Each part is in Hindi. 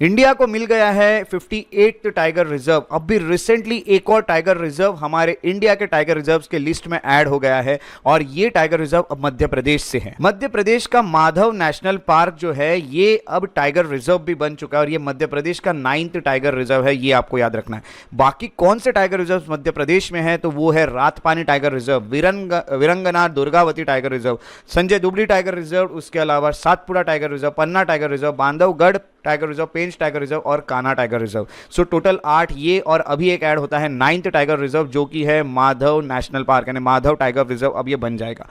इंडिया को मिल गया है 58 टाइगर रिजर्व। अब भी रिसेंटली एक और टाइगर रिजर्व हमारे इंडिया के टाइगर रिजर्व्स के लिस्ट में ऐड हो गया है और ये टाइगर रिजर्व अब मध्य प्रदेश से है। मध्य प्रदेश का माधव नेशनल पार्क जो है ये अब टाइगर रिजर्व भी बन चुका है और ये मध्य प्रदेश का 9th टाइगर रिजर्व है, ये आपको याद रखना है। बाकी कौन से टाइगर रिजर्व मध्य प्रदेश में है तो वो है Ratapani tiger reserve, Veerangana Durgavati tiger reserve, Sanjay Dubri tiger reserve, उसके अलावा Satpura tiger reserve, Panna tiger reserve, Bandhavgarh tiger reserve, Pench tiger reserve और Kanha tiger reserve. So total 8 ये, और अभी एक ऐड होता है 9th टाइगर रिजर्व जो कि है माधव नेशनल पार्क, यानी माधव टाइगर रिजर्व अब ये बन जाएगा।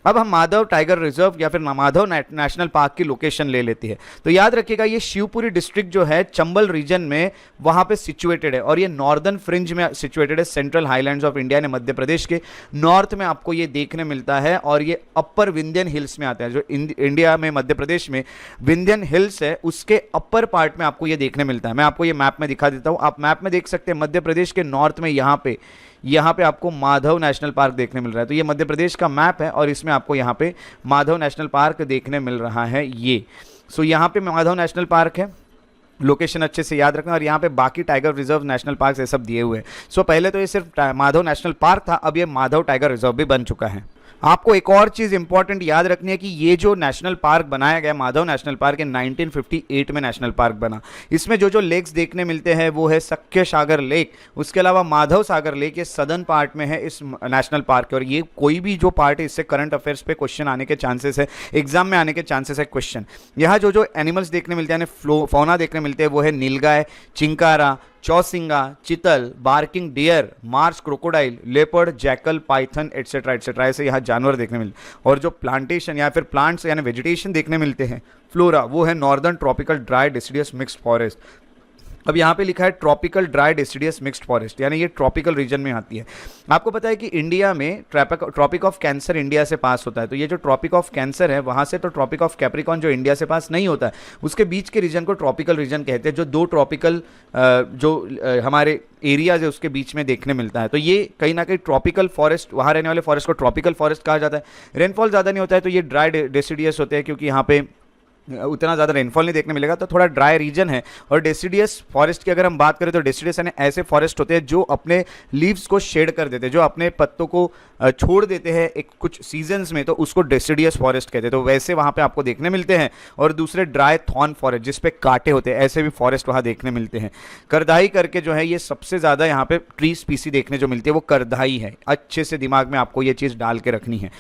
अब हम माधव टाइगर रिजर्व या फिर माधव नेशनल पार्क की लोकेशन ले लेती है। तो याद रखिएगा ये शिवपुरी डिस्ट्रिक्ट जो है चंबल रीजन में वहां पे सिचुएटेड है और ये नॉर्दर्न फ्रिंज में सिचुएटेड है। सेंट्रल हाईलैंड्स ऑफ इंडिया ने मध्य प्रदेश के नॉर्थ में आपको ये देखने मिलता है और ये अपर विंध्यन हिल्स में आता है। जो इंडिया में मध्य प्रदेश में विंध्यन हिल्स है उसके अपर पार्ट में आपको ये देखने मिलता है। मैं आपको ये मैप में दिखा देता हूं, आप मैप में देख सकते हैं मध्य प्रदेश के नॉर्थ में यहाँ पे आपको माधव नेशनल पार्क देखने मिल रहा है। तो ये मध्य प्रदेश का मैप है और इसमें आपको यहाँ पे माधव नेशनल पार्क देखने मिल रहा है ये। सो यहाँ पे माधव नेशनल पार्क है, लोकेशन अच्छे से याद रखना। और यहाँ पे बाकी टाइगर रिजर्व नेशनल पार्क ये सब दिए हुए हैं। सो पहले तो ये सिर्फ माधव नेशनल पार्क था, अब ये माधव टाइगर रिजर्व भी बन चुका है। आपको एक और चीज इंपॉर्टेंट याद रखनी है कि ये जो नेशनल पार्क बनाया गया माधव नेशनल पार्क, 1958 में नेशनल पार्क बना। इसमें जो जो लेक्स देखने मिलते हैं वो है सख्य सागर लेक, उसके अलावा माधव सागर लेक, ये सदर्न पार्ट में है इस नेशनल पार्क के। और ये कोई भी जो पार्ट है इससे करंट अफेयर्स पे क्वेश्चन आने के चांसेस है, एग्जाम में आने के चांसेस है क्वेश्चन। यहाँ जो जो एनिमल्स देखने मिलते हैं, फौना देखने मिलते हैं वो है nilgai, chinkara, chousingha, chital, barking deer, marsh crocodile, leopard, jackal, python etcetera etcetera, ऐसे यहाँ जानवर देखने मिलते हैं। और जो प्लांटेशन या फिर प्लांट्स यानी वेजिटेशन देखने मिलते हैं, फ्लोरा, वो है northern tropical dry deciduous mixed forest. अब यहाँ पे लिखा है tropical dry deciduous mixed forest, यानी ये ट्रॉपिकल रीजन में आती है। आपको पता है कि इंडिया में ट्रॉपिक ऑफ कैंसर इंडिया से पास होता है, तो ये जो ट्रॉपिक ऑफ कैंसर है वहाँ से तो ट्रॉपिक ऑफ कैप्रिकॉन जो इंडिया से पास नहीं होता है, उसके बीच के रीजन को ट्रॉपिकल रीजन कहते हैं, जो दो ट्रॉपिकल हमारे एरियाज है उसके बीच में देखने मिलता है। तो ये कहीं ना कहीं ट्रॉपिकल फॉरेस्ट, वहाँ रहने वाले फॉरेस्ट को ट्रॉपिकल फॉरेस्ट कहा जाता है। रेनफॉल ज़्यादा नहीं होता है तो ये ड्राई डिसिडियस होते हैं, क्योंकि यहाँ पे उतना ज़्यादा रेनफॉल नहीं देखने मिलेगा, तो थोड़ा ड्राई रीजन है। और डेसिडियस फॉरेस्ट की अगर हम बात करें तो डेसिडियस यानी ऐसे फॉरेस्ट होते हैं जो अपने लीव्स को शेड कर देते हैं, जो अपने पत्तों को छोड़ देते हैं एक कुछ सीजन्स में, तो उसको डेसिडियस फॉरेस्ट कहते हैं। तो वैसे वहाँ पे आपको देखने मिलते हैं। और दूसरे ड्राई थॉर्न फॉरेस्ट जिसपे कांटे होते हैं, ऐसे भी फॉरेस्ट वहाँ देखने मिलते हैं। करदाई करके जो है ये सबसे ज़्यादा यहाँ पे ट्री स्पीसी देखने जो मिलती है वो करदाई है। अच्छे से दिमाग में आपको ये चीज़ डाल के रखनी है।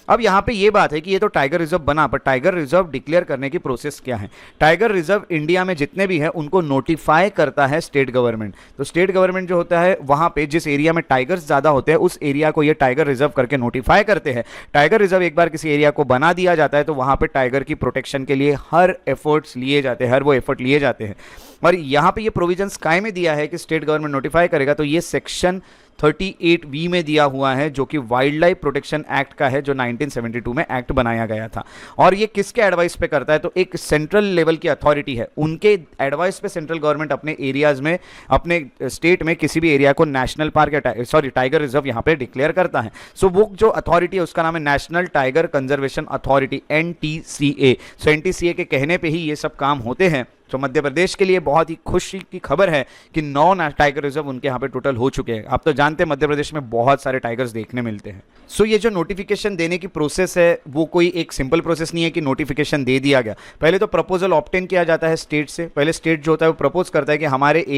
अब यहाँ पे ये बात है कि ये तो टाइगर रिजर्व बना, पर टाइगर रिजर्व डिक्लेयर करने की प्रोसेस क्या है। टाइगर रिजर्व इंडिया में जितने भी हैं उनको नोटिफाई करता है स्टेट गवर्नमेंट। तो स्टेट गवर्नमेंट जो होता है वहाँ पे जिस एरिया में टाइगर्स ज़्यादा होते हैं उस एरिया को ये टाइगर रिजर्व करके नोटिफाई करते हैं। टाइगर रिजर्व एक बार किसी एरिया को बना दिया जाता है तो वहाँ पर टाइगर की प्रोटेक्शन के लिए हर एफर्ट्स लिए जाते हैं, हर वो एफर्ट लिए जाते हैं। और यहाँ पे ये प्रोविजंस काय में दिया है कि स्टेट गवर्नमेंट नोटिफाई करेगा, तो ये सेक्शन 38V में दिया हुआ है जो कि वाइल्ड लाइफ प्रोटेक्शन एक्ट का है, जो 1972 में एक्ट बनाया गया था। और ये किसके एडवाइस पे करता है, तो एक सेंट्रल लेवल की अथॉरिटी है, उनके एडवाइस पे सेंट्रल गवर्नमेंट अपने एरियाज में, अपने स्टेट में किसी भी एरिया को नेशनल पार्क या टाइगर रिजर्व यहाँ पे डिक्लेयर करता है। सो वो जो अथॉरिटी है उसका नाम है national tiger conservation authority, NTCA। सो NTCA के कहने पे ही ये सब काम होते हैं। तो मध्य प्रदेश के लिए बहुत ही खुशी की खबर है कि 9 टाइगर रिजर्व उनके यहाँ पे टोटल हो चुके हैं। आप तो जानते हैं मध्य प्रदेश में बहुत सारे टाइगर्स देखने मिलते हैं। सो ये जो नोटिफिकेशन देने की प्रोसेस है वो कोई एक सिंपल प्रोसेस नहीं है कि नोटिफिकेशन दे दिया गया। पहले तो प्रपोजल ऑब्टेन किया जाता है स्टेट से। पहले स्टेट जो होता है वो प्रपोज करता है कि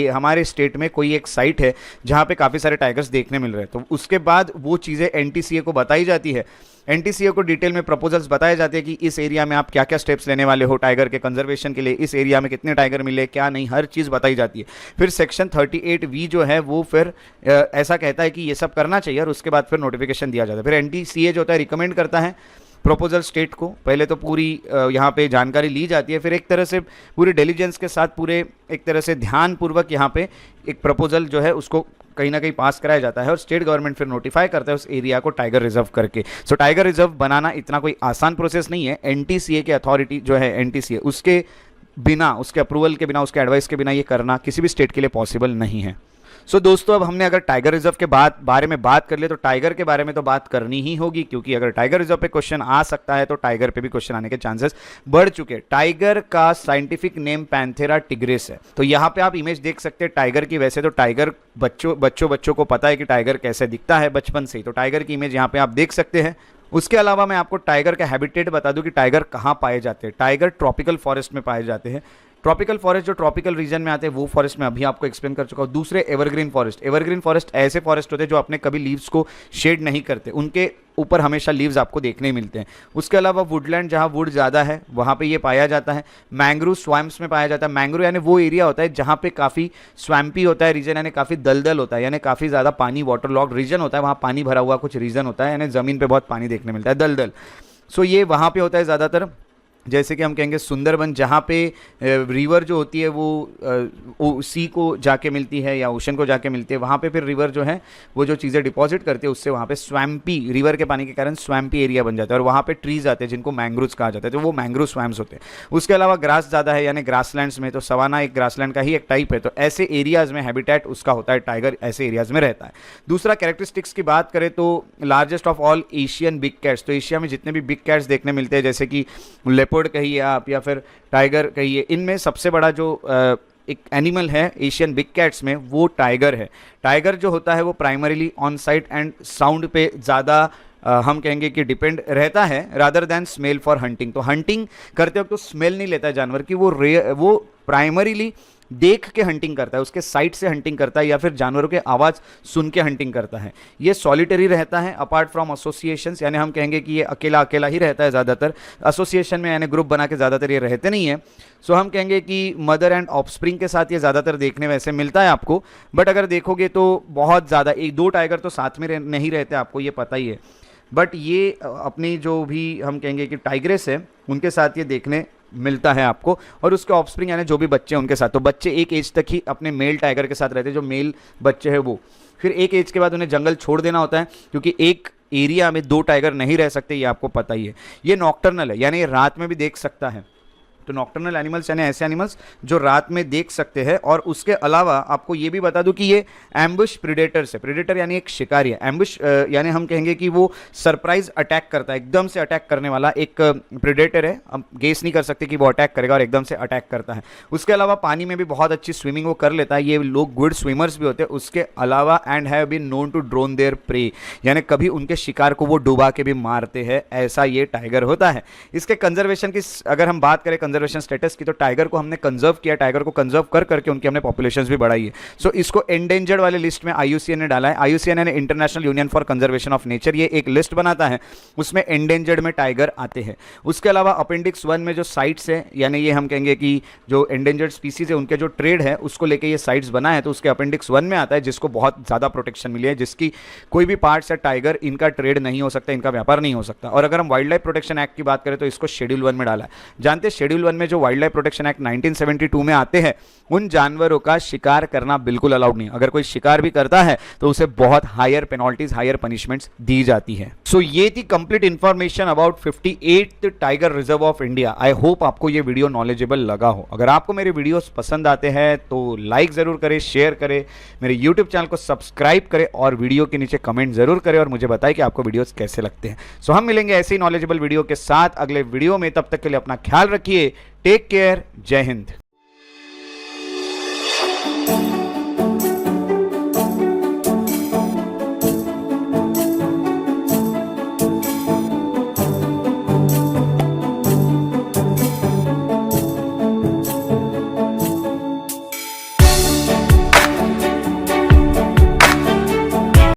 हमारे स्टेट में कोई एक साइट है जहाँ पे काफ़ी सारे टाइगर्स देखने मिल रहे हैं। तो उसके बाद वो चीज़ें NTCA को बताई जाती है। NTCA को डिटेल में प्रपोजल्स बताए जाते हैं कि इस एरिया में आप क्या क्या स्टेप्स लेने वाले हो टाइगर के कंजर्वेशन के लिए, इस एरिया में कितने टाइगर मिले क्या नहीं, हर चीज़ बताई जाती है। फिर सेक्शन 38V जो है वो फिर ऐसा कहता है कि ये सब करना चाहिए और उसके बाद फिर नोटिफिकेशन दिया जाता है। फिर NTCA जो होता है रिकमेंड करता है प्रपोजल स्टेट को। पहले तो पूरी यहाँ पे जानकारी ली जाती है, फिर एक तरह से पूरे डिलीजेंस के साथ, पूरे एक तरह से ध्यानपूर्वक यहाँ पे एक प्रपोजल जो है उसको कहीं ना कहीं पास कराया जाता है और स्टेट गवर्नमेंट फिर नोटिफाई करता है उस एरिया को टाइगर रिजर्व करके। सो टाइगर रिजर्व बनाना इतना कोई आसान प्रोसेस नहीं है। NTCA के अथॉरिटी जो है NTCA, उसके बिना, उसके अप्रूवल के बिना, उसके एडवाइस के बिना ये करना किसी भी स्टेट के लिए पॉसिबल नहीं है। दोस्तों अब हमने अगर टाइगर रिजर्व के बारे में बात कर ले तो टाइगर के बारे में तो बात करनी ही होगी, क्योंकि अगर टाइगर रिजर्व पे क्वेश्चन आ सकता है तो टाइगर पे भी क्वेश्चन आने के चांसेस बढ़ चुके हैं। टाइगर का साइंटिफिक नेम पैंथेरा टिग्रिस है। तो यहां पे आप इमेज देख सकते हैं टाइगर की। वैसे तो टाइगर बच्चों को पता है कि टाइगर कैसे दिखता है बचपन से ही, तो टाइगर की इमेज यहां पे आप देख सकते हैं। उसके अलावा मैं आपको टाइगर का हैबिटेट बता दूं कि टाइगर कहां पाए जाते हैं। टाइगर ट्रॉपिकल फॉरेस्ट में पाए जाते हैं। ट्रॉपिकल फॉरेस्ट जो ट्रॉपिकल रीजन में आते हैं वो फॉरेस्ट में अभी आपको एक्सप्लेन कर चुका हूं। दूसरे एवरग्रीन फॉरेस्ट। एवरग्रीन फॉरेस्ट ऐसे फॉरेस्ट होते हैं जो अपने कभी लीव्स को शेड नहीं करते, उनके ऊपर हमेशा लीव्स आपको देखने मिलते हैं। उसके अलावा वुडलैंड जहां वुड ज़्यादा है वहां पे ये पाया जाता है। मैंग्रोव स्वैम्प्स में पाया जाता है। मैंग्रोव यानी वो एरिया होता है जहां पे काफ़ी स्वैम्पी होता है रीजन, यानी काफ़ी दलदल होता है, यानी काफ़ी ज़्यादा पानी वाटर लॉक्ड रीजन होता है, वहाँ पानी भरा हुआ कुछ रीजन होता है, यानी ज़मीन पर बहुत पानी देखने मिलता है, दलदल। सो ये वहाँ पे होता है ज़्यादातर। जैसे कि हम कहेंगे सुंदरबन, जहाँ पे रिवर जो होती है वो सी को जाके मिलती है या ओशन को जाके मिलती है, वहाँ पे फिर रिवर जो है वो जो चीज़ें डिपॉजिट करती है उससे वहाँ पे स्वैम्पी, रिवर के पानी के कारण स्वैम्पी एरिया बन जाता है और वहाँ पे ट्रीज आते हैं जिनको मैंग्रोव्स कहा जाता है, तो वो मैंग्रोव स्वैम्प्स होते हैं। उसके अलावा ग्रास ज़्यादा है, यानी ग्रासलैंड्स में, तो सवाना एक ग्रासलैंड का ही एक टाइप है, तो ऐसे एरियाज़ में हैबिटेट उसका होता है, टाइगर ऐसे एरियाज़ में रहता है। दूसरा कैरेक्टरिस्टिक्स की बात करें तो largest of all Asian big cats, तो एशिया में जितने भी बिग कैट्स देखने मिलते हैं जैसे कि लेपर्ड कहिए आप या फिर टाइगर कहिए, इनमें सबसे बड़ा जो एक एनिमल है एशियन बिग कैट्स में वो टाइगर है। टाइगर जो होता है वो primarily on site and sound पे ज़्यादा हम कहेंगे कि डिपेंड रहता है rather than smell for hunting. तो हंटिंग करते वक्त तो स्मेल नहीं लेता है जानवर की, वो प्राइमरीली देख के हंटिंग करता है, उसके साइड से हंटिंग करता है या फिर जानवरों के आवाज़ सुन के हंटिंग करता है। ये सॉलिटरी रहता है अपार्ट फ्रॉम एसोसिएशंस, यानी हम कहेंगे कि ये अकेला अकेला ही रहता है ज़्यादातर। एसोसिएशन में यानी ग्रुप बना के ज़्यादातर ये रहते नहीं है। सो हम कहेंगे कि मदर एंड ऑफस्प्रिंग के साथ ये ज़्यादातर देखने वैसे मिलता है आपको, बट अगर देखोगे तो बहुत ज़्यादा, एक दो टाइगर तो साथ में नहीं रहते, आपको ये पता ही है। बट ये अपनी जो भी हम कहेंगे कि टाइग्रेस है उनके साथ ये देखने मिलता है आपको, और उसके ऑफस्प्रिंग यानी जो भी बच्चे हैं उनके साथ। तो बच्चे एक एज तक ही अपने मेल टाइगर के साथ रहते हैं, जो मेल बच्चे हैं वो, फिर एक एज के बाद उन्हें जंगल छोड़ देना होता है, क्योंकि एक एरिया में दो टाइगर नहीं रह सकते, ये आपको पता ही है। ये नॉक्टर्नल है, यानी रात में भी देख सकता है। तो नॉक्टर्नल एनिमल्स यानी ऐसे एनिमल्स जो रात में देख सकते हैं। और उसके अलावा आपको ये भी बता दूं कि ये एम्बुश प्रेडेटर्स है। प्रेडेटर यानी एक शिकारी है, एम्बुश यानी हम कहेंगे कि वो सरप्राइज अटैक करता है, एकदम से अटैक करने वाला एक प्रेडेटर है। हम गेस नहीं कर सकते कि वो अटैक करेगा और एकदम से अटैक करता है। उसके अलावा पानी में भी बहुत अच्छी स्विमिंग वो कर लेता है, ये लोग गुड स्विमर्स भी होते हैं। उसके अलावा and have been known to drown their prey, यानी कभी उनके शिकार को वो डुबा के भी मारते हैं, ऐसा ये टाइगर होता है। इसके कंजर्वेशन की अगर हम बात करें, कंजर्वेशन स्टेटस की, तो टाइगर को हमने कंजर्व किया, टाइगर को कंजर्व कर करके उनकी हमने पॉपुलेशंस भी बढ़ाई है। सो इसको एंडेंजर्ड वाले लिस्ट में IUCN ने डाला है। IUCN यानी international union for conservation of nature, ये एक लिस्ट बनाता है, उसमें एंडेंजर्ड में टाइगर आते हैं। उसके अलावा अपेंडिक्स 1 में जो साइट्स है, यानी ये हम कहेंगे कि जो एंडेंजर्ड स्पीसीज है उनके जो ट्रेड है उसको लेके ये साइट्स बना है, तो उसके अपेंडिक्स 1 में आता है, जिसको बहुत ज़्यादा प्रोटेक्शन मिली है, जिसकी कोई भी पार्ट्स है टाइगर इनका ट्रेड नहीं हो सकता, इनका व्यापार नहीं हो सकता। और अगर हम वाइल्ड लाइफ प्रोटेक्शन एक्ट की बात करें तो इसको शेड्यूल 1 में डाला है। जानते हैं शेड्यूल 1 में जो वाइल्ड लाइफ प्रोटेक्शन एक्ट 1972 में आते हैं, उन जानवरों का शिकार करना बिल्कुल अलाउड नहीं। अगर कोई शिकार भी करता है तो उसे बहुत हायर पेनल्टीज, हायर पनिशमेंट्स दी जाती है। सो ये थी complete information about 58th tiger reserve of India. I hope आपको ये वीडियो नॉलेजेबल लगा हो। अगर आपको मेरे वीडियोस पसंद आते हैं तो लाइक जरूर करें, शेयर करें, मेरे यूट्यूब चैनल को सब्सक्राइब करें और वीडियो के नीचे कमेंट जरूर करें और मुझे बताएं कि आपको वीडियोस कैसे लगते हैं। सो हम मिलेंगे ऐसे ही नॉलेजेबल वीडियो के साथ अगले वीडियो में। तब तक के लिए अपना ख्याल रखिए। Take care. जय हिंद।